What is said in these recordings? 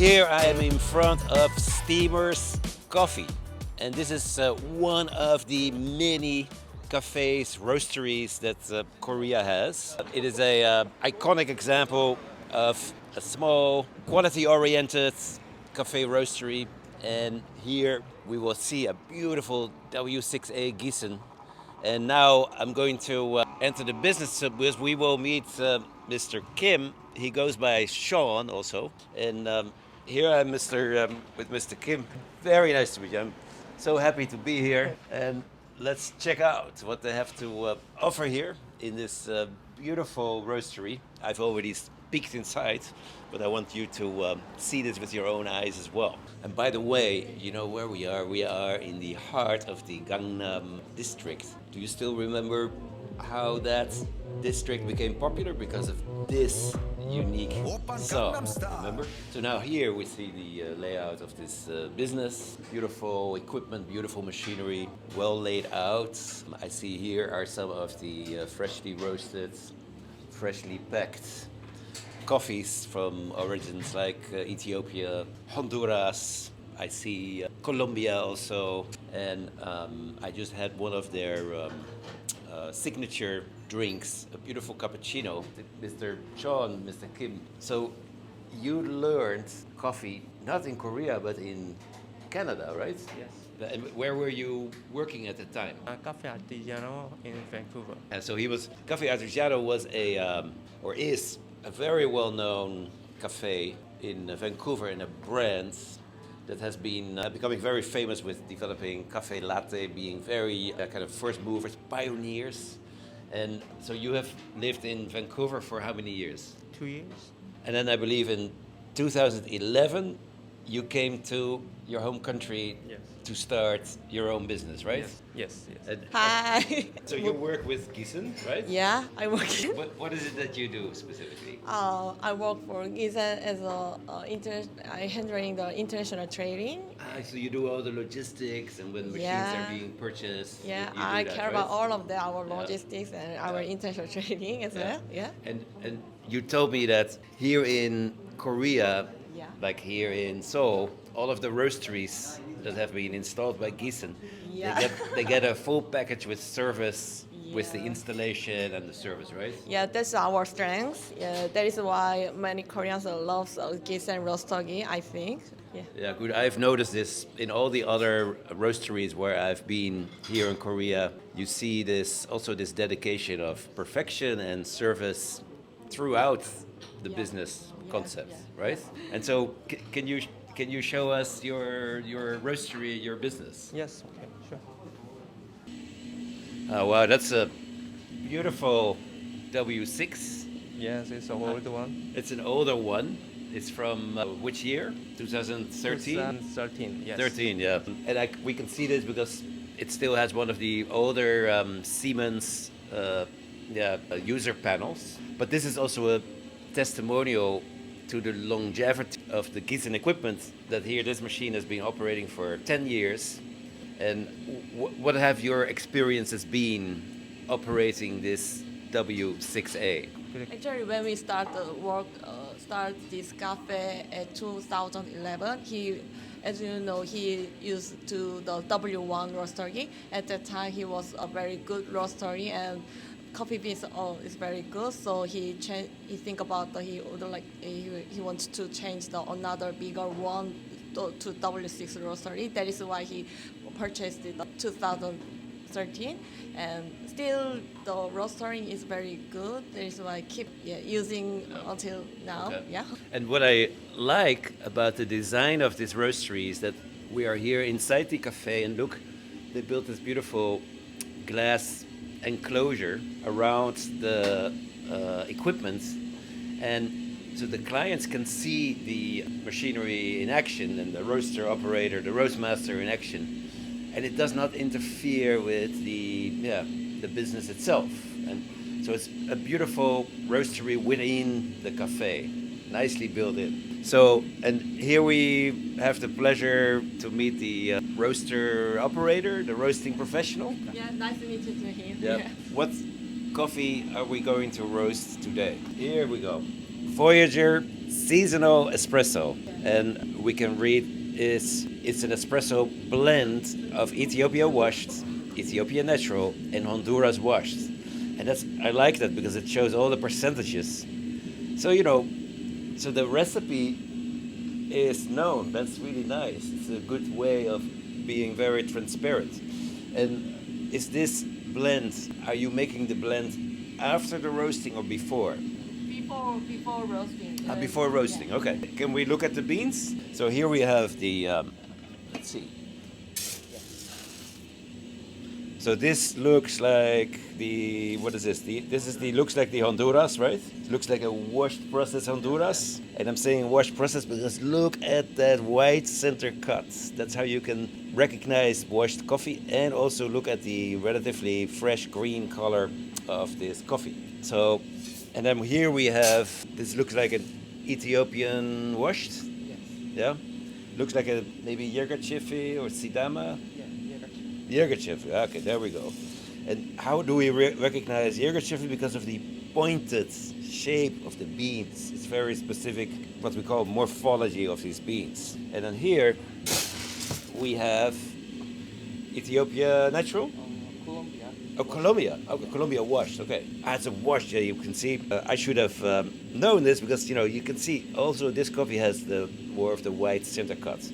Here I am in front of Steamer's Coffee, and this is one of the many cafes, roasteries that Korea has. It is a iconic example of a small, quality-oriented cafe roastery, and here we will see a beautiful W6A Giesen. And now I'm going to enter the business because we will meet Mr. Kim. He goes by Sean also, and here I'm with Mr. Kim. Very nice to meet you. I'm so happy to be here, and let's check out what they have to offer here in this beautiful roastery. I've already peeked inside, but I want you to see this with your own eyes as well. And by the way, you know where we are? We are in the heart of the Gangnam district. Do you still remember how that district became popular? Because of this unique song, remember? So now here we see the layout of this business. Beautiful equipment, beautiful machinery, well laid out. I see here are some of the freshly roasted, freshly packed coffees from origins like Ethiopia, Honduras. I see Colombia also, and I just had one of their signature drinks, a beautiful cappuccino. Mr. Sean, Mr. Kim. So you learned coffee not in Korea but in Canada, right? Yes. And where were you working at the time? Cafe Artigiano in Vancouver. And so Cafe Artigiano was or is a very well-known cafe in Vancouver, and a brand that has been becoming very famous with developing cafe latte, being very kind of first movers, pioneers. And so you have lived in Vancouver for how many years? 2 years. And then I believe in 2011 you came to your home country. Yes. To start your own business, right? Yes. Hi. So you work with Giesen, right? Yeah, I work. What is it that you do specifically? I work for Giesen as I handling the international trading. So you do all the logistics, and when machines Yeah. are being purchased. Yeah, you do I that, care right? about all of our Yeah. logistics and our Yeah. international trading as well. Yeah. And you told me that here in Korea, Yeah. like here in Seoul, all of the roasteries that have been installed by Giesen, Yeah. they get a full package with service, with the Yeah. installation and the service, right? Yeah, that's our strength. Yeah, that is why many Koreans love Giesen Roastery, I think. Yeah. Yeah, good. I've noticed this in all the other roasteries where I've been here in Korea. You see this dedication of perfection and service throughout the Yeah. business Yeah, concept, yeah. right? And so, can you show us your roastery, your business? Yes. Okay. Sure. Oh wow, that's a beautiful W6. Yes, it's an old one. It's an older one. It's from which year? 2013. 2013. Yes. 13, yeah. And we can see this because it still has one of the older Siemens user panels. But this is also a testimonial to the longevity of the Giesen equipment, that here this machine has been operating for 10 years. And what have your experiences been operating this W6A? Actually, when we start this cafe at 2011, as you know, he used to the W1 roastery. At that time, he was a very good roastery, and coffee beans is very good. So he think about he wants to change another bigger one to W6 roastery. That is why he purchased it in 2013, and still the roastering is very good. That is why I keep using until now. Okay. Yeah. And what I like about the design of this roastery is that we are here inside the cafe, and look, they built this beautiful glass enclosure around the equipment, and so the clients can see the machinery in action and the roaster operator, the roast master in action, and it does not interfere with the business itself. And so it's a beautiful roastery within the cafe, nicely built in. So, and here we have the pleasure to meet the roaster operator, the roasting professional. Yeah, nice to meet you to him. Yeah. What coffee are we going to roast today? Here we go. Voyager Seasonal Espresso. and we can read it's an espresso blend of Ethiopia washed, Ethiopia natural, and Honduras washed. And I like that because it shows all the percentages. So so the recipe is known. That's really nice. It's a good way of being very transparent. And is this blend? Are you making the blend after the roasting or before? Before roasting. Before roasting. Yeah. Okay. Can we look at the beans? So here we have the. Let's see. So this looks like the, what is this? Looks like the Honduras, right? It looks like a washed processed Honduras. And I'm saying washed processed because look at that white center cut. That's how you can recognize washed coffee, and also look at the relatively fresh green color of this coffee. So, and then here we have, this looks like an Ethiopian washed. Yes. Yeah? Looks like a maybe Yergachifi or Sidama. Yeah, Yergachifi. Okay, there we go. And how do we recognize Yergachifi? Because of the pointed shape of the beans. It's very specific, what we call morphology of these beans. And then here we have Ethiopia natural. Colombia. Oh, Colombia. Okay, Colombia washed. Okay, it's a wash. Yeah, you can see. I should have known this because you can see also this coffee has the more of the white center cut.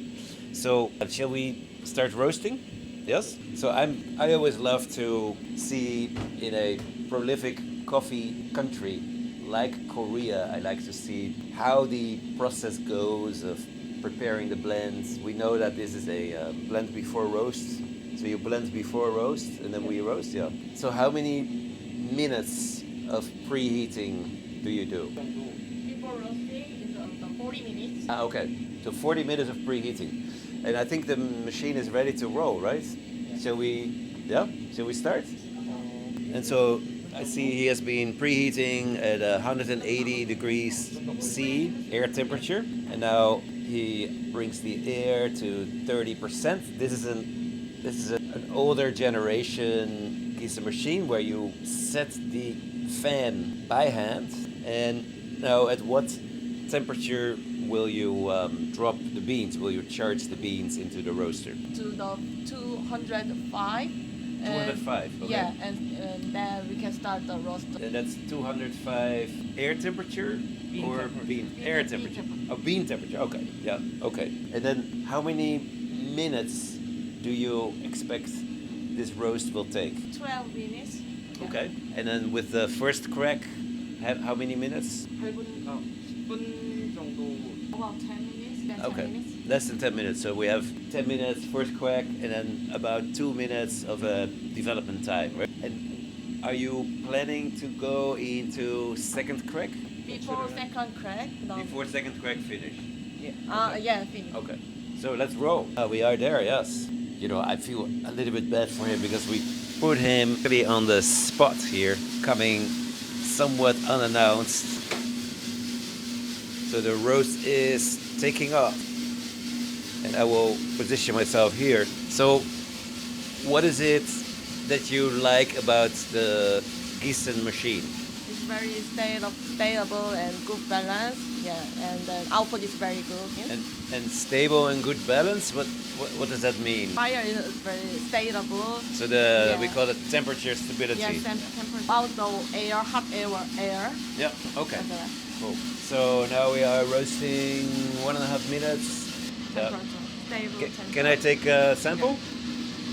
So shall we start roasting? Yes. So I always love to see in a prolific coffee country like Korea. I like to see how the process goes of preparing the blends. We know that this is a blend before roast. So you blend before roast and then we roast, yeah. So how many minutes of preheating do you do? Before roasting is 40 minutes. Okay. So 40 minutes of preheating. And I think the machine is ready to roll, right? Shall we start? And so I see he has been preheating at 180 degrees C air temperature, and now he brings the air to 30%. This is an older generation Giesen machine where you set the fan by hand. And now, at what temperature will you drop the beans? Will you charge the beans into the roaster? To the 205. 205. Okay. Yeah, and then we can start the roast. And that's 205 air temperature or temperature. bean air temperature? Oh, bean temperature. Okay. Yeah. Okay. And then how many minutes do you expect this roast will take? 12 minutes. Yeah. Okay. And then with the first crack, how many minutes? 10분 정도. About 10 minutes. Then 10 Okay. minutes. Less than 10 minutes. So we have 10 minutes first crack, and then about 2 minutes of a development time, right? And are you planning to go into second crack? Before second crack. No. Before second crack finish? Yeah, finish. Okay. So let's roll. We are there, yes. I feel a little bit bad for him because we put him really on the spot here, coming somewhat unannounced. So the roast is taking off. And I will position myself here. So, what is it that you like about the Giesen machine? It's very stable and good balance. Yeah, and the output is very good. Yeah. And stable and good balance. What does that mean? Fire is very stable. So we Yeah. call it temperature stability. Yes, temperature. Outdoor air, hot air. Yeah. Okay. And, Cool. So now we are roasting 1.5 minutes. temperature. Stable temperature. Can I take a sample?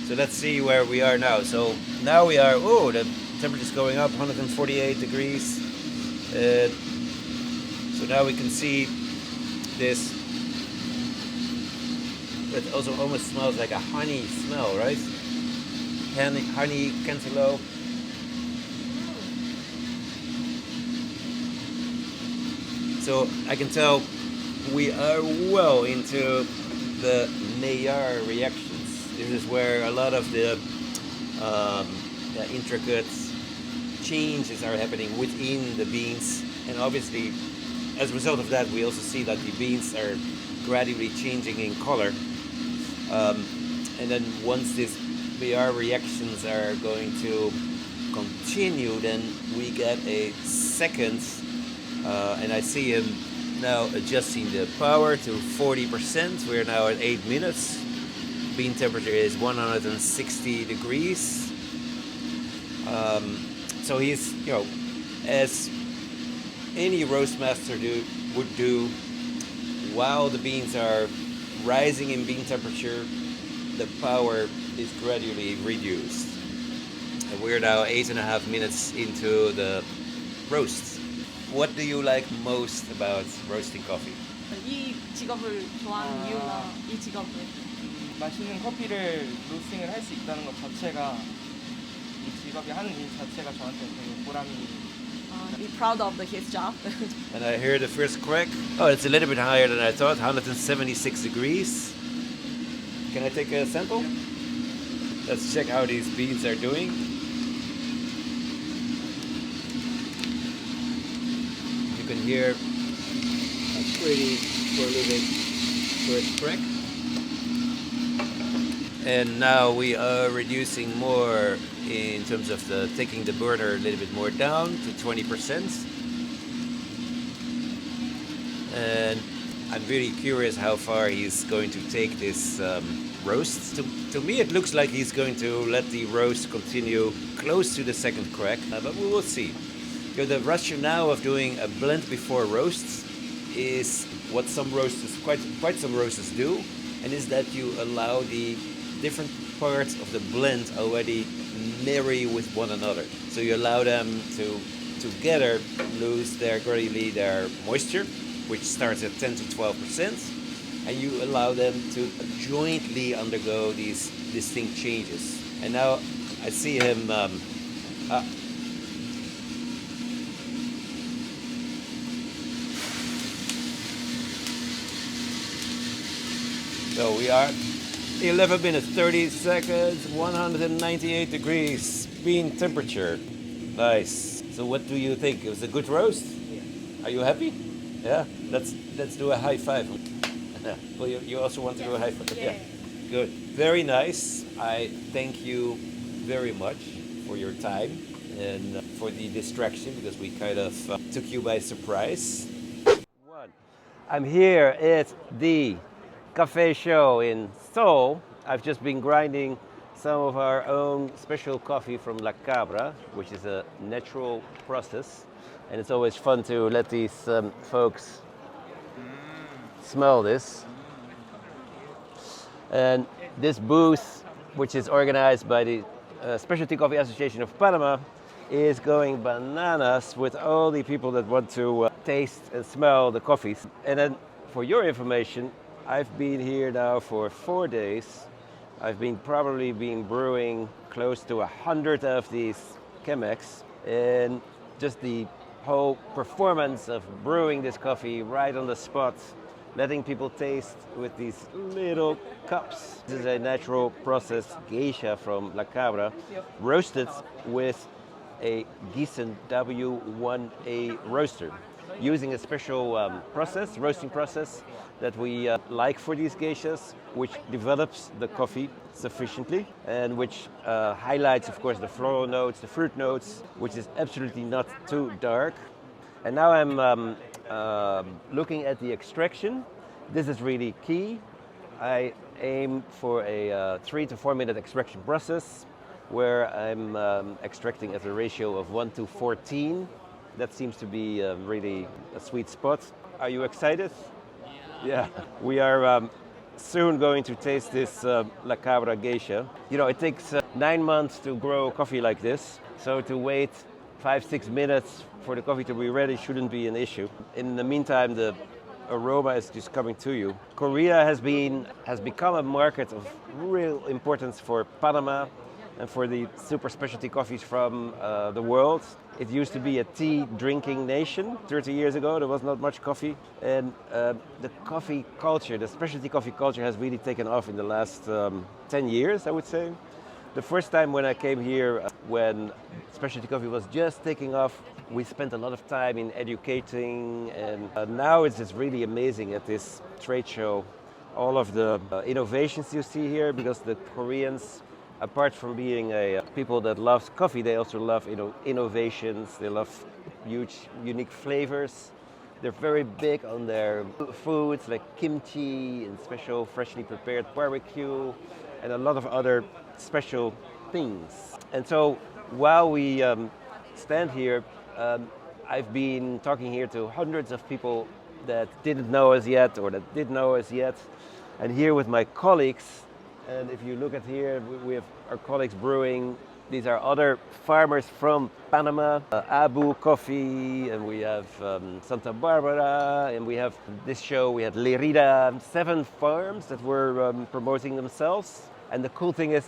So let's see where we are now. So now we are, the temperature is going up, 148 degrees. So now we can see this. It also almost smells like a honey smell, right? Honey cantaloupe. So I can tell we are well into the Maillard reactions. This is where a lot of the intricate changes are happening within the beans, and obviously as a result of that we also see that the beans are gradually changing in color, and then once these Maillard reactions are going to continue, then we get a second and I see him now adjusting the power to 40%. We're now at 8 minutes. Bean temperature is 160 degrees. So he's, as any roast master would do, while the beans are rising in bean temperature, the power is gradually reduced. And we're now 8.5 minutes into the roast. What do you like most about roasting coffee? 이 직업을 좋아하는 이유나 이 직업을 맛있는 커피를 로스팅을 할 수 있다는 것 자체가 이 직업이 하는 일 자체가 저한테 되게 보람이 be proud of his job. And I hear the first crack. Oh, it's a little bit higher than I thought, 176 degrees. Can I take a sample? Let's check how these beans are doing. You can hear a pretty prolific first crack. And now we are reducing more in terms of taking the burner a little bit more down to 20%. And I'm really curious how far he's going to take this roast. To me, it looks like he's going to let the roast continue close to the second crack, but we will see. The rationale of doing a blend before roasts is what some roasters, quite some roasters do, and is that you allow the different parts of the blend already marry with one another. So you allow them to together lose gradually their moisture, which starts at 10 to 12%, and you allow them to jointly undergo these distinct changes. And now I see him. So we are 11 minutes, 30 seconds, 198 degrees bean temperature. Nice. So what do you think? It was a good roast? Yeah. Are you happy? Yeah? Let's do a high five. Well, you also want to do a high five? Yeah. Good. Very nice. I thank you very much for your time and for the distraction, because we kind of took you by surprise. I'm here at the cafe show in Seoul. I've just been grinding some of our own special coffee from La Cabra, which is a natural process. And it's always fun to let these folks smell this. And this booth, which is organized by the Specialty Coffee Association of Panama, is going bananas with all the people that want to taste and smell the coffees. And then, for your information, I've been here now for 4 days. I've probably been brewing close to 100 of these Chemex, and just the whole performance of brewing this coffee right on the spot, letting people taste with these little cups. This is a natural process geisha from La Cabra, roasted with a Giesen W1A roaster, using a special roasting process that we like for these geishas, which develops the coffee sufficiently and which highlights, of course, the floral notes, the fruit notes, which is absolutely not too dark. And now I'm looking at the extraction. This is really key. I aim for a 3 to 4 minute extraction process where I'm extracting at a ratio of 1 to 14. That seems to be really a sweet spot. Are you excited? Yeah. We are soon going to taste this La Cabra geisha. It takes 9 months to grow coffee like this, so to wait 5-6 minutes for the coffee to be ready shouldn't be an issue. In the meantime, the aroma is just coming to you. Korea has become a market of real importance for Panama and for the super specialty coffees from the world. It used to be a tea drinking nation 30 years ago. There was not much coffee. And the coffee culture, the specialty coffee culture, has really taken off in the last 10 years, I would say. The first time when I came here, when specialty coffee was just taking off, we spent a lot of time in educating, and now it's just really amazing at this trade show, all of the innovations you see here, because the Koreans, apart from being a people that loves coffee, they also love innovations. They love huge, unique flavors. They're very big on their foods like kimchi and special freshly prepared barbecue and a lot of other special things. And so while we stand here, I've been talking here to hundreds of people that didn't know us yet or that did know us yet. And here with my colleagues, and if you look at here, we have our colleagues brewing. These are other farmers from Panama, Abu Coffee, and we have Santa Barbara, and we have this show, we had Lerida, 7 farms that were promoting themselves. And the cool thing is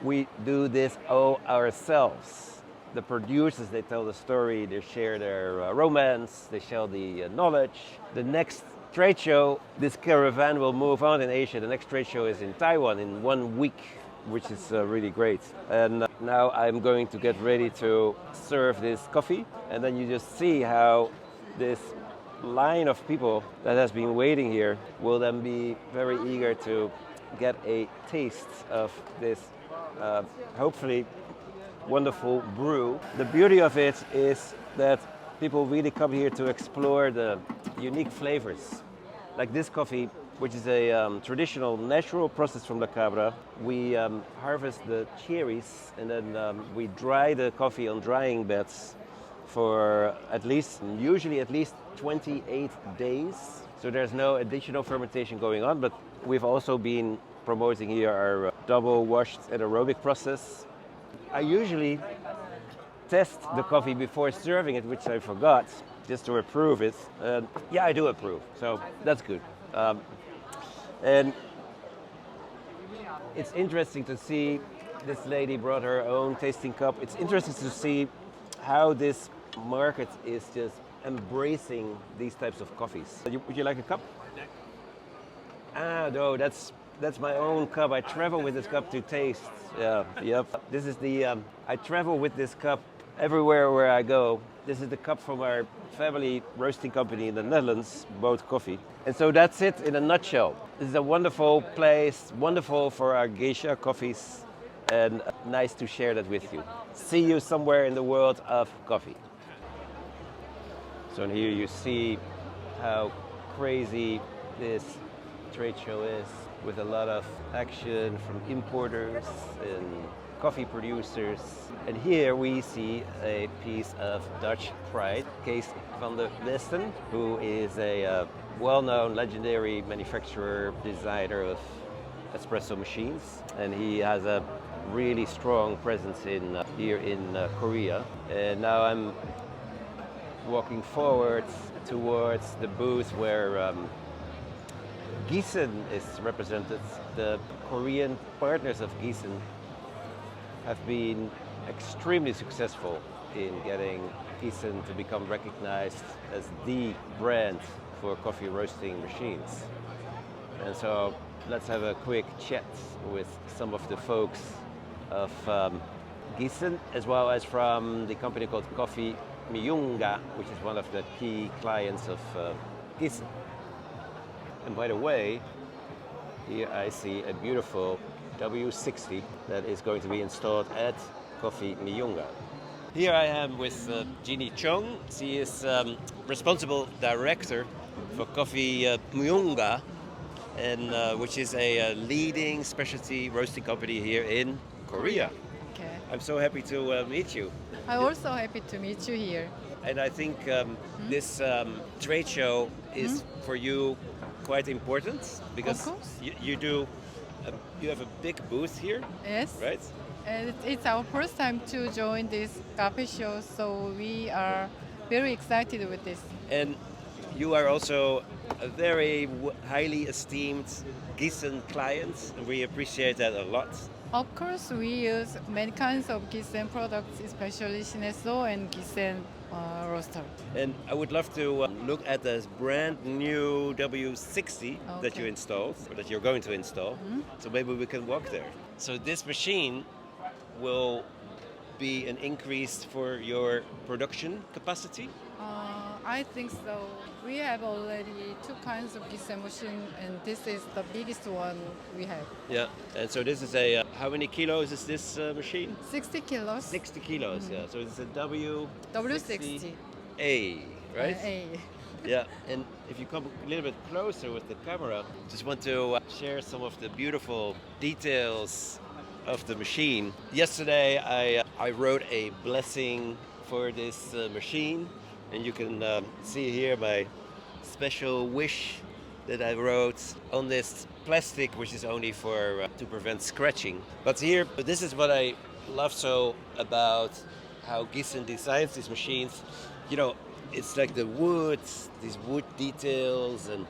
we do this all ourselves. The producers, they tell the story, they share their romance, they share the knowledge. The next trade show, this caravan will move on in Asia. The next trade show is in Taiwan in 1 week, which is really great. And now I'm going to get ready to serve this coffee. And then you just see how this line of people that has been waiting here will then be very eager to get a taste of this hopefully wonderful brew. The beauty of it is that people really come here to explore the unique flavors. Like this coffee, which is a traditional natural process from the cabra. We harvest the cherries and then we dry the coffee on drying beds for usually at least 28 days. So there's no additional fermentation going on, but we've also been promoting here our double washed anaerobic process. I usually test the coffee before serving it, which I forgot, just to approve it. Yeah, I do approve, so that's good. And it's interesting to see this lady brought her own tasting cup. It's interesting to see how this market is just embracing these types of coffees. Would you like a cup? Ah, no, that's my own cup. I travel with this cup to taste. Yeah, yep. This is the, I travel with this cup everywhere where I go. This is the cup from our family roasting company in the Netherlands, Boat Coffee. And so that's it in a nutshell. This is a wonderful place, wonderful for our geisha coffees, and nice to share that with you. See you somewhere in the world of coffee. So here you see how crazy this trade show is, with a lot of action from importers and coffee producers. And here we see a piece of Dutch pride, Kees van der Westen, who is a well-known legendary manufacturer, designer of espresso machines. And he has a really strong presence here in Korea. And now I'm walking forward towards the booth where Giesen is represented. The Korean partners of Giesen have been extremely successful in getting Giesen to become recognized as the brand for coffee roasting machines. And so let's have a quick chat with some of the folks of Giesen, as well as from the company called Coffee Monga, which is one of the key clients of Giesen. And by the way, here I see a beautiful W60 that is going to be installed at Coffee Monga. Here I am with Jeannie Chong. She is responsible director for Coffee Monga, and which is a leading specialty roasting company here in Korea. Okay. I'm so happy to meet you. I'm also happy to meet you here. And I think this trade show is for you quite important because Of course. you have a big booth here, Yes. right? And it's our first time to join this cafe show, so we are very excited with this. And you are also a very highly esteemed Giesen client, and we appreciate that a lot. Of course, we use many kinds of Giesen products, especially Shineso and Giesen roaster. And I would love to look at this brand new W60 that you Okay. installed, or that you're going to install. So maybe we can walk there. So this machine will be an increase for your production capacity? I think so. We have already 2 kinds of Giesen machine, and this is the biggest one we have. Yeah. And so this is how many kilos is this machine? 60 kilos. 60 kilos, yeah. So it's a W60. A, right? A. Yeah, and if you come a little bit closer with the camera, just want to share some of the beautiful details of the machine. Yesterday, I wrote a blessing for this machine, and you can see here my special wish that I wrote on this plastic, which is only for to prevent scratching. But here, this is what I love so about how Giesen designs these machines. You know, it's like the wood, these wood details, and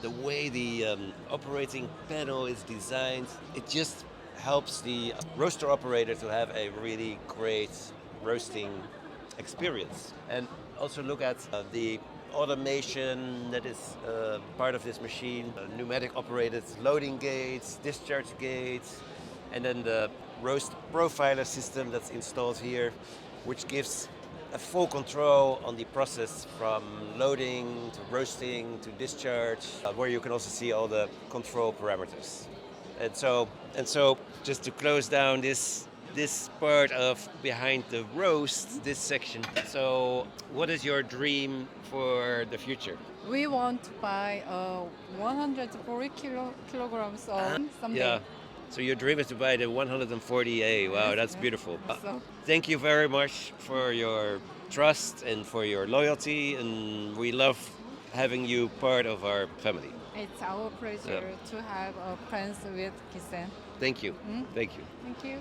the way the operating panel is designed. It just helps the roaster operator to have a really great roasting experience. And also look at the automation that is part of this machine, pneumatic operated loading gates, discharge gates, and then the roast profiler system that's installed here, which gives a full control on the process from loading to roasting to discharge, where you can also see all the control parameters. And so just to close down this part of behind the roast, this section. So what is your dream for the future? We want to buy 140 kilograms of someday. Yeah. So your dream is to buy the 140A. Wow, that's beautiful. So Thank you very much for your trust and for your loyalty, and we love having you part of our family. it's our pleasure to have friends with Giesen. Thank you. Thank you. Thank you.